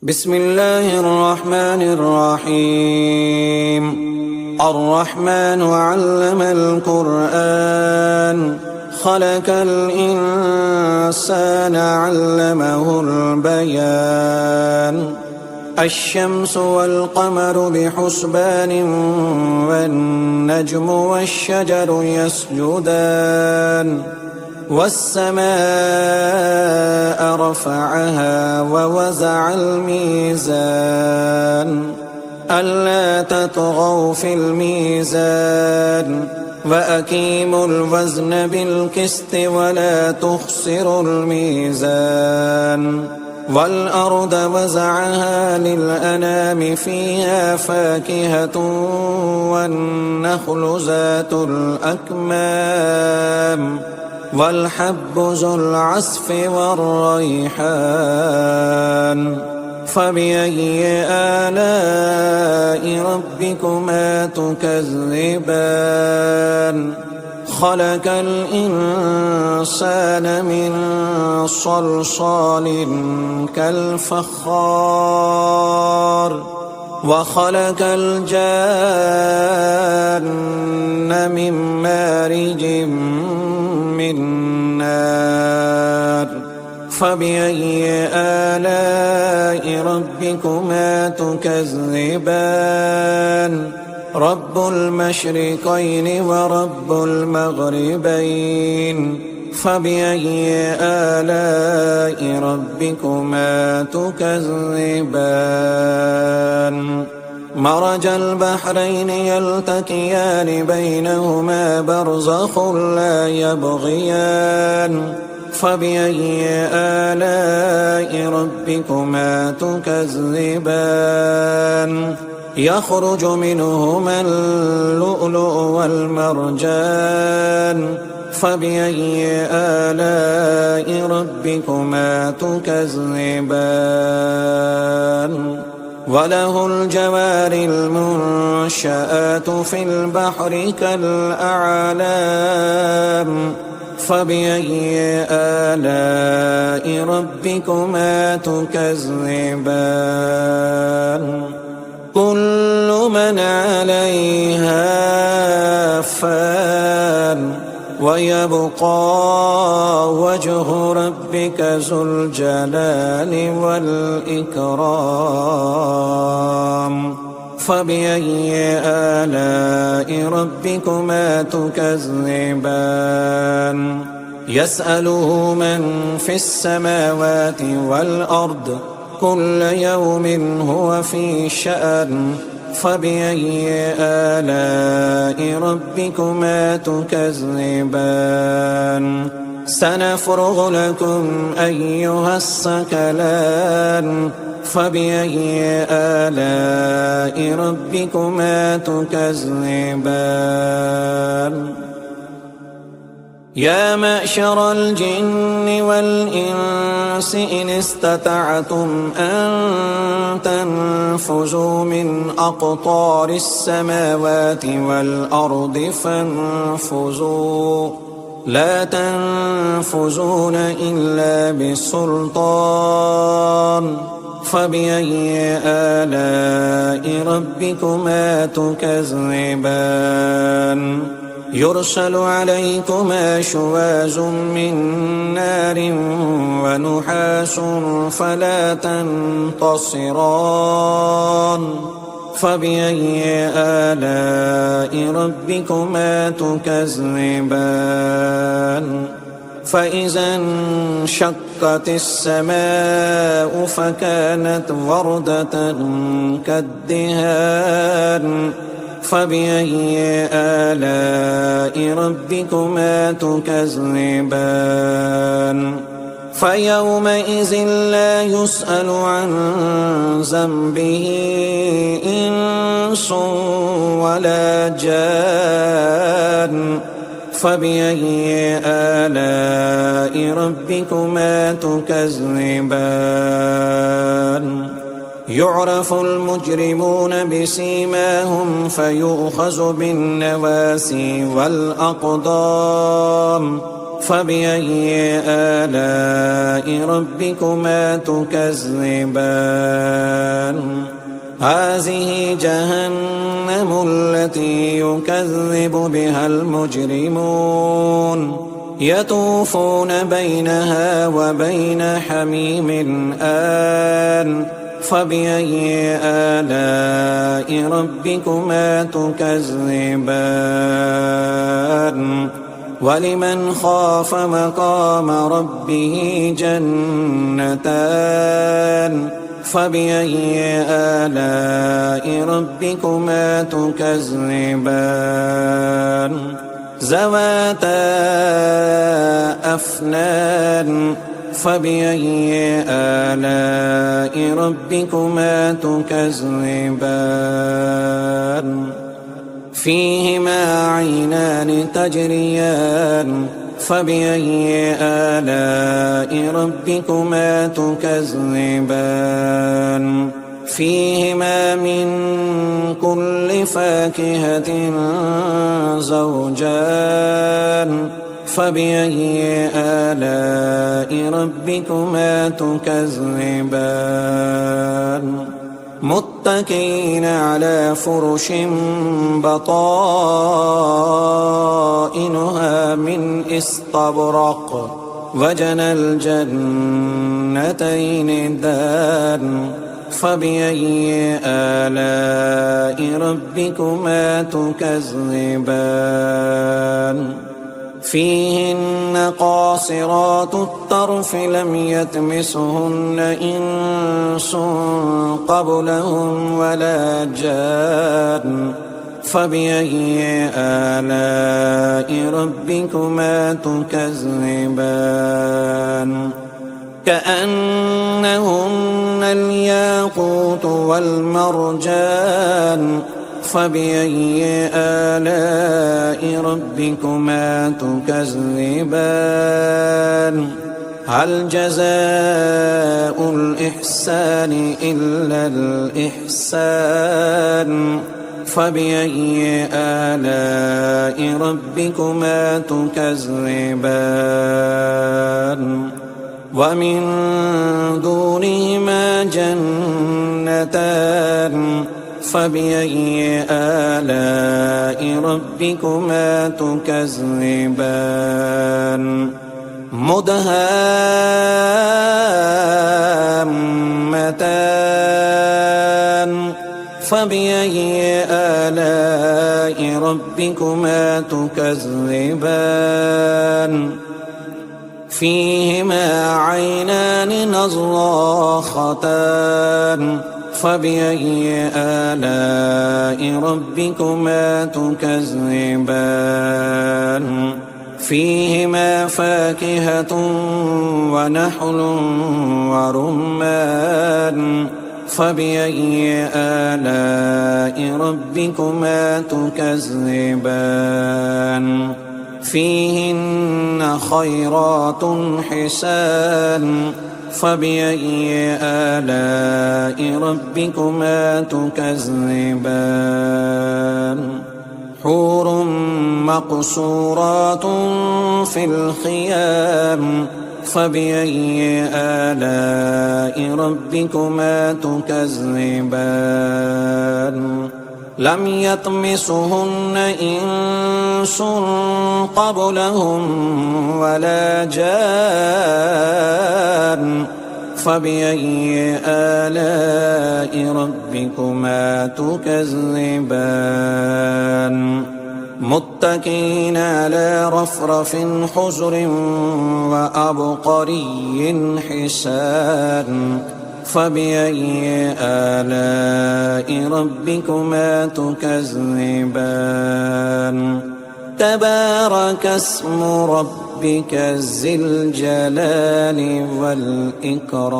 بسم الله الرحمن الرحيم. الرحمن علم القرآن خلق الإنسان علمه البيان. الشمس والقمر بحسبان والنجم والشجر يسجدان والسماء رفعها ووزع الميزان ألا تطغوا في الميزان وأقيموا الوزن بالقسط ولا تخسروا الميزان. والأرض وزعها للأنام فيها فاكهة والنخل ذات الأكمام والحب ذو العصف والريحان. فبأي آلاء ربكما تكذبان؟ خلق الإنسان من صلصال كالفخار وخلق الجان من مارج من نار. فبأي آلاء ربكما تكذبان؟ رب المشرقين ورب المغربين. فبأي آلاء ربكما تكذبان؟ مرج البحرين يلتقيان بينهما برزخ لا يبغيان. فبأي آلاء ربكما تكذبان؟ يخرج منهما اللؤلؤ والمرجان. فبأي آلاء ربكما تكذبان؟ وله الجوار المنشآت في البحر كالأعلام. فبأي آلاء ربكما تكذبان؟ كل من عليها فان ويبقى وجه ربك ذو الجلال والإكرام. فبأي آلاء ربكما تكذبان؟ يسأله من في السماوات والأرض كل يوم هو في شأن. فبأي آلاء ربكما تكذبان؟ سنفرغ لكم أيها الثقلان. فبأي آلاء ربكما تكذبان؟ يا معشر الجن والإنس إن استطعتم أن تنفذوا من أقطار السماوات والأرض فانفذوا لا تنفذون إلا بسلطان. فبأي آلاء ربكما تكذبان؟ يرسل عليكما شواظ من نار ونحاس فلا تنتصران. فبأي آلاء ربكما تكذبان؟ فإذا انشقت السماء فكانت وردة كالدهان. فبأي آلاء ربكما تكذبان؟ فيومئذ لا يسأل عن ذنبه إنس ولا جان. فبأي آلاء ربكما تكذبان؟ يعرف المجرمون بسيماهم فيؤخذ بالنواسي والأقدام. فبأي آلاء ربكما تكذبان هذه جهنم التي يكذب بها المجرمون يطوفون بينها وبين حميم آن فبأي آلاء ربكما تكذبان ولمن خاف مقام ربه جنتان فبأي آلاء ربكما تكذبان ذواتا أفنان فبأي آلاء ربكما تكذبان فيهما عينان تجريان فبأي آلاء ربكما تكذبان فيهما من كل فاكهة زوجان فبأي آلاء ربكما تكذبان متكئين على فرش بطائنها من استبرق وجنى الجنتين دان فبأي آلاء ربكما تكذبان فيهن قاصرات الطرف لم يطمثهن إنس قبلهم ولا جان فبأي آلاء ربكما تكذبان كأنهن الياقوت والمرجان فبأي آلاء ربكما تكذبان هل جزاء الإحسان إلا الإحسان فبأي آلاء ربكما تكذبان ومن دونهما جنتان فبأي آلاء ربكما تكذبان مدهامتان فبأي آلاء ربكما تكذبان فيهما عينان نضاختان فبأي آلاء ربكما تكذبان فيهما فاكهة ونحل ورمان فبأي آلاء ربكما تكذبان فيهن خيرات حسان فبأي آلاء ربكما تكذبان حور مقصورات في الخيام فبأي آلاء ربكما تكذبان لم يطمثهن إنس قبلهم ولا جان فبأي آلاء ربكما تكذبان متكئين على رفرف حجر وأبقري حسان فبأي آلاء ربكما تكذبان تبارك اسم ربك ذي الجلال والإكرام